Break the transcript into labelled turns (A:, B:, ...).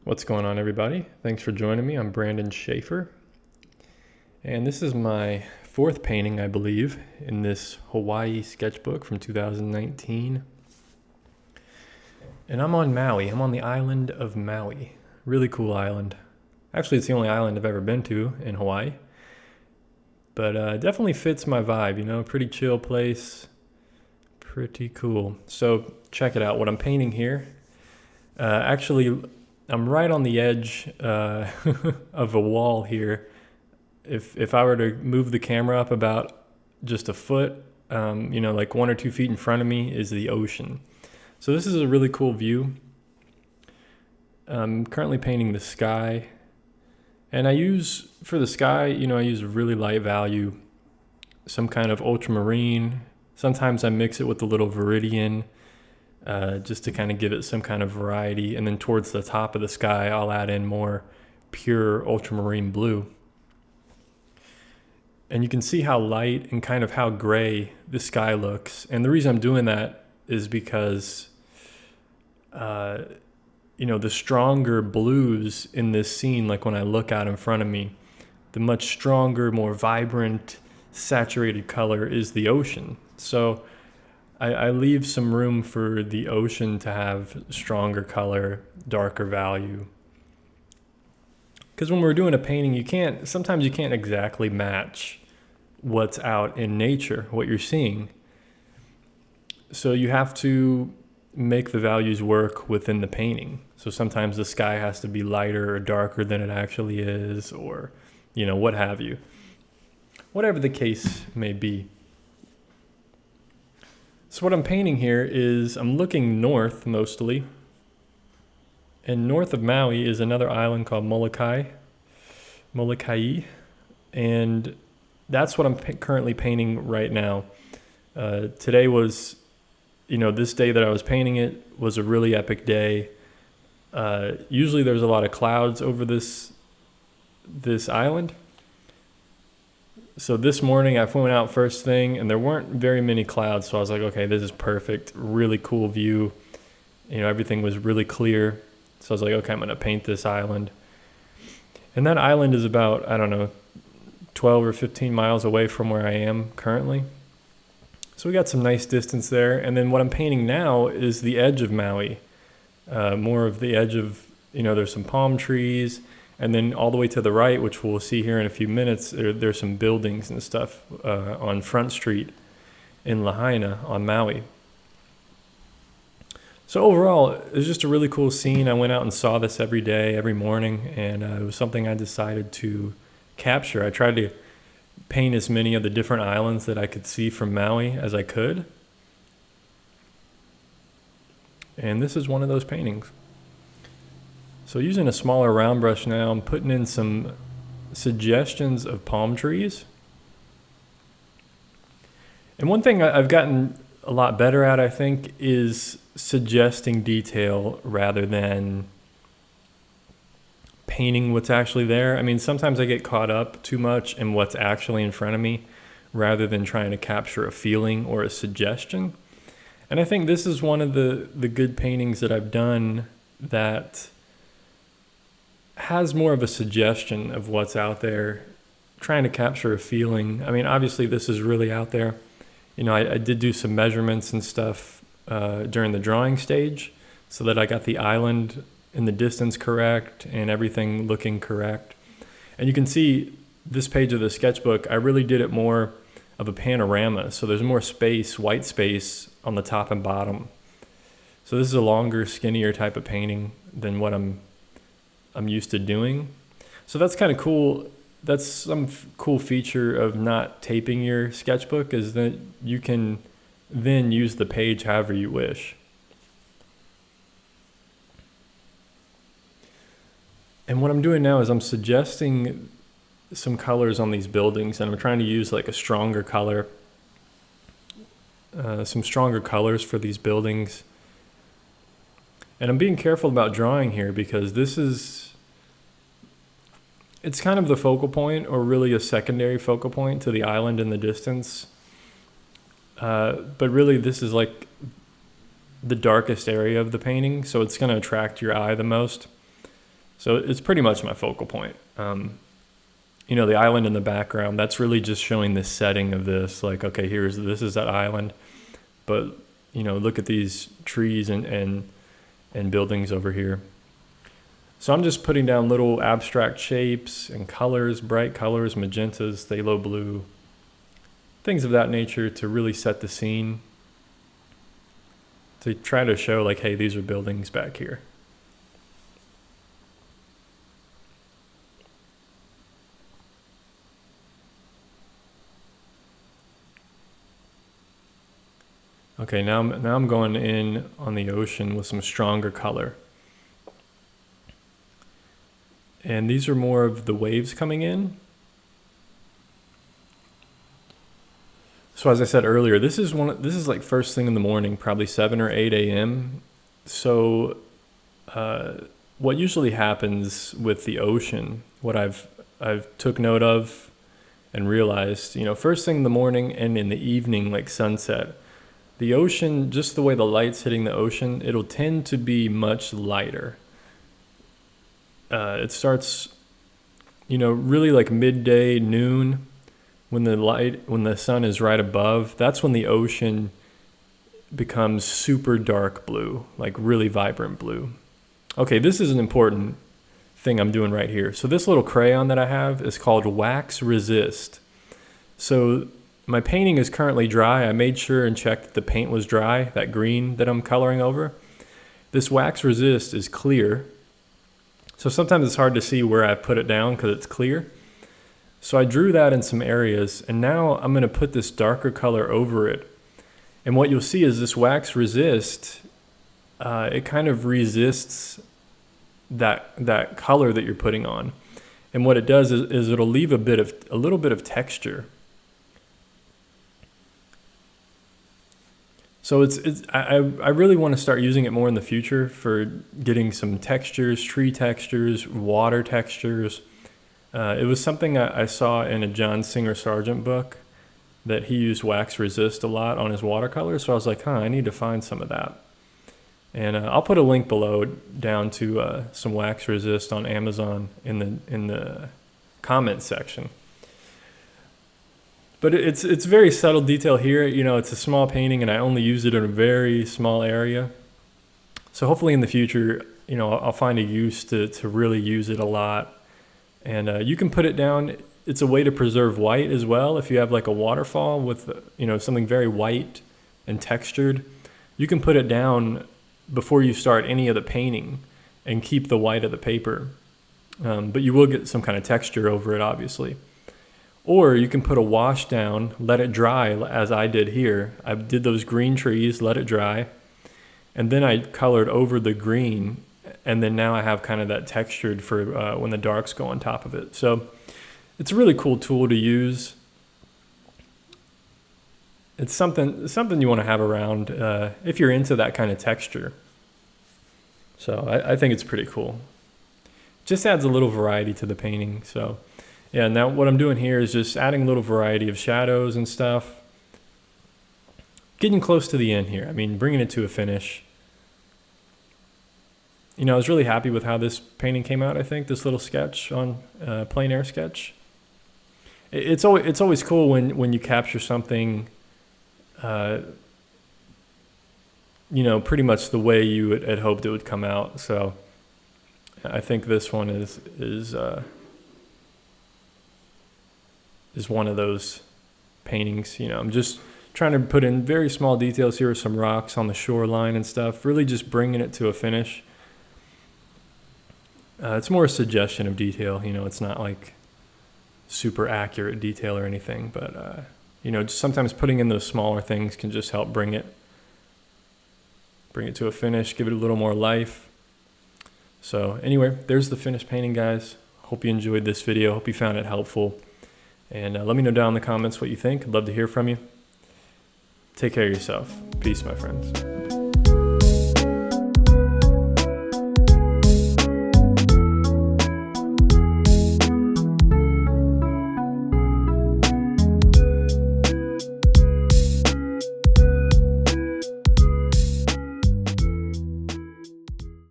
A: What's going on, everybody? Thanks for joining me. I'm Brandon Schaefer, and this is my fourth painting, I believe, in this Hawaii sketchbook from 2019. And I'm on Maui. I'm on the island of Maui. Really cool island. Actually, it's the only island I've ever been to in Hawaii. But it definitely fits my vibe, pretty chill place. Pretty cool. So check it out. What I'm painting here, actually, I'm right on the edge of a wall here. If I were to move the camera up about just a foot, like 1 or 2 feet in front of me is the ocean. So this is a really cool view. I'm currently painting the sky. And for the sky, I use really light value, some kind of ultramarine. Sometimes I mix it with a little viridian, just to kind of give it some kind of variety. And then towards the top of the sky, I'll add in more pure ultramarine blue. And you can see how light and kind of how gray the sky looks. And the reason I'm doing that is because, the stronger blues in this scene, like when I look out in front of me, the much stronger, more vibrant, saturated color is the ocean. So I leave some room for the ocean to have stronger color, darker value. Because when we're doing a painting, sometimes you can't exactly match what's out in nature, what you're seeing. So you have to make the values work within the painting. So sometimes the sky has to be lighter or darker than it actually is, or, what have you. Whatever the case may be. So what I'm painting here is I'm looking north mostly. And north of Maui is another island called Molokai. And that's what I'm currently painting right now. Today was, this day that I was painting it was a really epic day. Usually there's a lot of clouds over this island. So this morning I went out first thing and there weren't very many clouds. So I was like, okay, this is perfect. Really cool view. Everything was really clear. So I was like, okay, I'm going to paint this island. And that island is about, 12 or 15 miles away from where I am currently. So we got some nice distance there. And then what I'm painting now is the edge of Maui. More of the edge of, there's some palm trees. And then all the way to the right, which we'll see here in a few minutes, there's some buildings and stuff on Front Street in Lahaina on Maui. So overall, it was just a really cool scene. I went out and saw this every day, every morning, and it was something I decided to capture. I tried to paint as many of the different islands that I could see from Maui as I could. And this is one of those paintings. So using a smaller round brush now, I'm putting in some suggestions of palm trees. And one thing I've gotten a lot better at, I think, is suggesting detail rather than painting what's actually there. Sometimes I get caught up too much in what's actually in front of me rather than trying to capture a feeling or a suggestion. And I think this is one of the good paintings that I've done that has more of a suggestion of what's out there, trying to capture a feeling. Obviously this is really out there. I did do some measurements and stuff during the drawing stage so that I got the island in the distance correct and everything looking correct. And you can see this page of the sketchbook, I really did it more of a panorama. So there's more space, white space on the top and bottom. So this is a longer, skinnier type of painting than what I'm used to doing. So that's kind of cool. That's some cool feature of not taping your sketchbook, is that you can then use the page however you wish. And what I'm doing now is I'm suggesting some colors on these buildings, and I'm trying to use like a stronger color, some stronger colors for these buildings. And I'm being careful about drawing here because it's kind of the focal point, or really a secondary focal point to the island in the distance. But really this is like the darkest area of the painting, so it's going to attract your eye the most. So it's pretty much my focal point. You know, the island in the background, that's really just showing the setting of this. Like, okay, this is that island. But, you know, look at these trees and buildings over here. So I'm just putting down little abstract shapes and colors, bright colors, magentas, phthalo blue, things of that nature to really set the scene. To try to show like, hey, these are buildings back here. Okay, now I'm going in on the ocean with some stronger color. And these are more of the waves coming in. So as I said earlier, this is like first thing in the morning, probably 7 or 8 a.m. So what usually happens with the ocean, what I've took note of and realized, you know, first thing in the morning and in the evening, like sunset, the ocean, just the way the light's hitting the ocean, it'll tend to be much lighter. It starts, you know, really like midday, noon, when the sun is right above. That's when the ocean becomes super dark blue, like really vibrant blue. Okay, this is an important thing I'm doing right here. So this little crayon that I have is called Wax Resist. So my painting is currently dry. I made sure and checked that the paint was dry, that green that I'm coloring over. This Wax Resist is clear. So sometimes it's hard to see where I put it down because it's clear. So I drew that in some areas, and now I'm going to put this darker color over it. And what you'll see is this Wax Resist, it kind of resists that color that you're putting on. And what it does is it'll leave a little bit of texture. So I really want to start using it more in the future for getting some textures, tree textures, water textures. It was something I saw in a John Singer Sargent book that he used Wax Resist a lot on his watercolors. So I was like, I need to find some of that. And I'll put a link below down to some Wax Resist on Amazon in the comments section. But it's very subtle detail here. You know, it's a small painting and I only use it in a very small area. So hopefully in the future, you know, I'll find a use to really use it a lot. And you can put it down. It's a way to preserve white as well. If you have like a waterfall with, you know, something very white and textured, you can put it down before you start any of the painting and keep the white of the paper. But you will get some kind of texture over it, obviously. Or you can put a wash down, let it dry, as I did here. I did those green trees, let it dry, and then I colored over the green, and then now I have kind of that textured for when the darks go on top of it. So it's a really cool tool to use. It's something you want to have around if you're into that kind of texture. So I think it's pretty cool. Just adds a little variety to the painting. So yeah, now what I'm doing here is just adding a little variety of shadows and stuff. Getting close to the end here. I mean, bringing it to a finish. You know, I was really happy with how this painting came out, I think, this little sketch on Plein Air sketch. It's always cool when you capture something, you know, pretty much the way you had hoped it would come out. So I think this one is one of those paintings. You know, I'm just trying to put in very small details here with some rocks on the shoreline and stuff, really just bringing it to a finish. It's more a suggestion of detail, you know, it's not like super accurate detail or anything, but, you know, just sometimes putting in those smaller things can just help bring it to a finish, give it a little more life. So anyway, there's the finished painting, guys. Hope you enjoyed this video. Hope you found it helpful. And let me know down in the comments what you think. I'd love to hear from you. Take care of yourself. Peace, my friends.